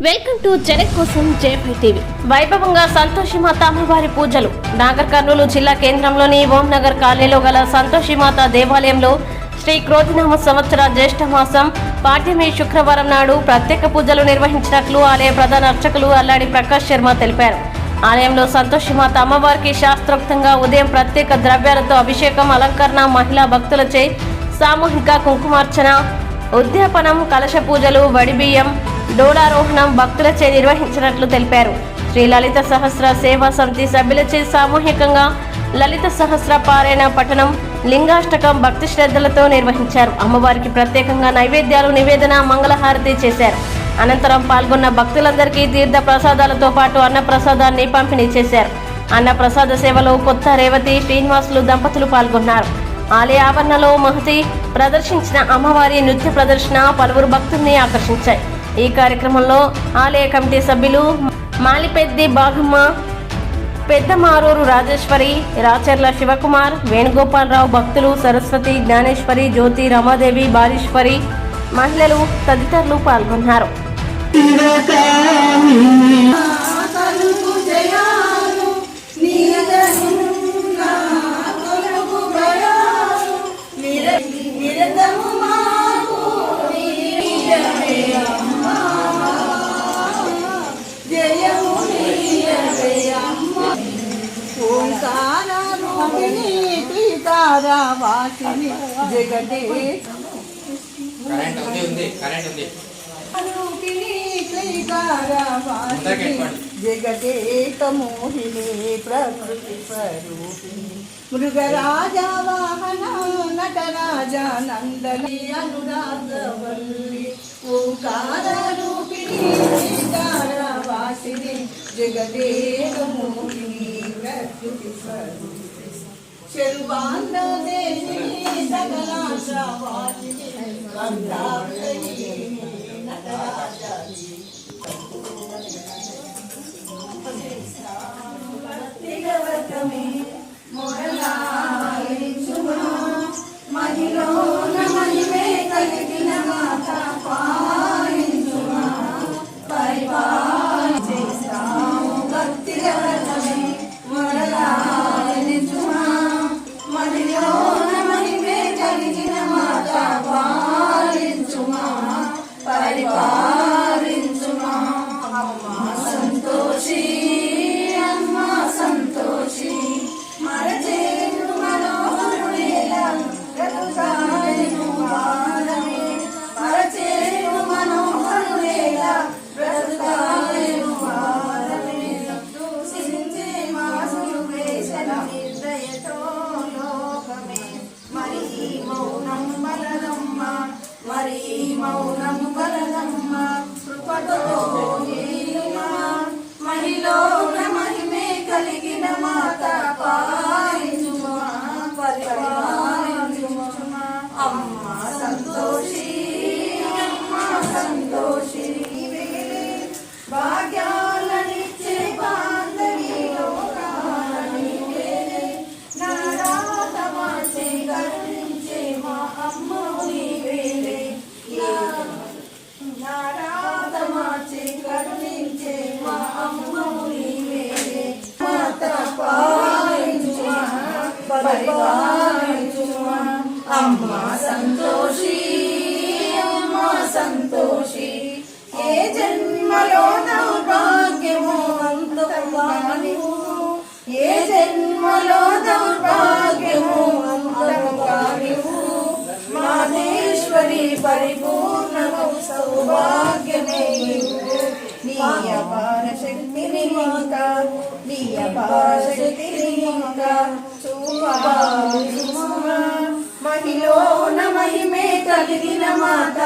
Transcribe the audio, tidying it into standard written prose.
Welcome to జనం కోసం జై టీవీ. వైభవంగా సంతోషిమాత అమ్మవారి పూజలు. నాగర్ కర్నూలు జిల్లా కేంద్రంలోని ఓం నగర్ కాలనీలో గల సంతోషిమాత దేవాలయంలో శ్రీ క్రోధినామ సంవత్సర జ్యేష్ఠ మాసం పాడ్యమి శుక్రవారం నాడు ప్రత్యేక పూజలు నిర్వహించినట్లు ఆలయ ప్రధాన అర్చకులు అల్లాడి ప్రకాష్ శర్మ తెలిపారు. ఆలయంలో సంతోషిమాత అమ్మవారికి శాస్త్రోక్తంగా ఉదయం ప్రత్యేక ద్రవ్యాలతో అభిషేకం, అలంకరణ, మహిళా భక్తులచే సామూహిక కుంకుమార్చన, ఉద్యాపనం, కలశ పూజలు, వడిబియ్యం, డోలారోహణం భక్తులచే నిర్వహించినట్లు తెలిపారు. శ్రీ లలిత సహస్ర సేవా సమితి సభ్యులచే సామూహికంగా లలిత సహస్ర పారాయణ పఠనం, లింగాష్టకం భక్తి శ్రద్ధలతో నిర్వహించారు. అమ్మవారికి ప్రత్యేకంగా నైవేద్యాలు నివేదన, మంగళహారతి చేశారు. అనంతరం పాల్గొన్న భక్తులందరికీ తీర్థ ప్రసాదాలతో పాటు అన్న ప్రసాదాన్ని పంపిణీ చేశారు. అన్న ప్రసాద సేవలో కొత్త రేవతి శ్రీనివాసులు దంపతులు పాల్గొన్నారు. ఆలయ ఆవరణలో మహతి ప్రదర్శించిన అమ్మవారి నృత్య ప్రదర్శన పలువురు భక్తుల్ని ఆకర్షించాయి. ఈ కార్యక్రమంలో ఆలయ కమిటీ సభ్యులు మాలిపెద్ది బాగమ్మ, పెద్దమారూరు రాజేశ్వరి, రాచర్ల శివకుమార్, వేణుగోపాలరావు, భక్తులు సరస్వతి, జ్ఞానేశ్వరి, జ్యోతి, రమాదేవి, బాలీశ్వరి, మహిళలు తదితరులు పాల్గొన్నారు. జగదే జగదేకమోహిని ప్రకృతి స్వరూపిణి మృగరాజా వాహన నటరాజ నందని అనురాగవల్లి ఓంకార రూపిణి వాసిని జగదేకమోహిని ప్రకృతి స్వరూపిణి శర్వాండ దేశిని సకలాశ్రవాసిని వందావళి నటరాజాని భక్తిగవతమే మొరలాలించుమా మహిళోన మహిమే కలిగిన మాత పాలించుమా పరిపాలిస్తాము భక్తిగవతమే మొరలాలించుమా మహిళోన మహిమే కలిగిన మాత పాలించుమా పరిపాలించుమా అమ్మా సంతోషి అమ్మా సంతోషి మరచేరు మనోహరుడేలా బ్రతుకాయను వారమే మరచేరు మనోహరుడేలా బ్రతుకాయను వారమే సించే మాసులు వేసన నిర్దయతో లోకమే మరి మౌనం బలదమ్మ మరి మౌనం బలదమ్మ కృపతో మహిళోన మహిమే కలిగిన మాత పాలించుమా పరిపాలించుమా అమ్మ సంతోషి అమ్మ సంతోషి భాగ్యాలనిచ్చే బాంధవి లోకాలని నారాత మార్చే కరుణించే మా అమ్మ నీవేలే నారాత మార్చే కరుణించే మా అమ్మ నీవేలే మాత పాలించుమా పరిపాలించుమా అమ్మ సంతోషి అమ్మ సంతోషి ఏ జన్మలో దౌర్భాగ్యమో అంతముగా నీవు ఏ జన్మలో దౌర్భాగ్యమో అంతముగా నీవు మాధేశ్వరి పరిపూర్ణము సౌభాగ్యమే నీ అపార శక్తిని ఇంకా నీ అపార శక్తిని ఇంకా చూపబాలుమా మహిళోన మహిమే కలిగిన మాత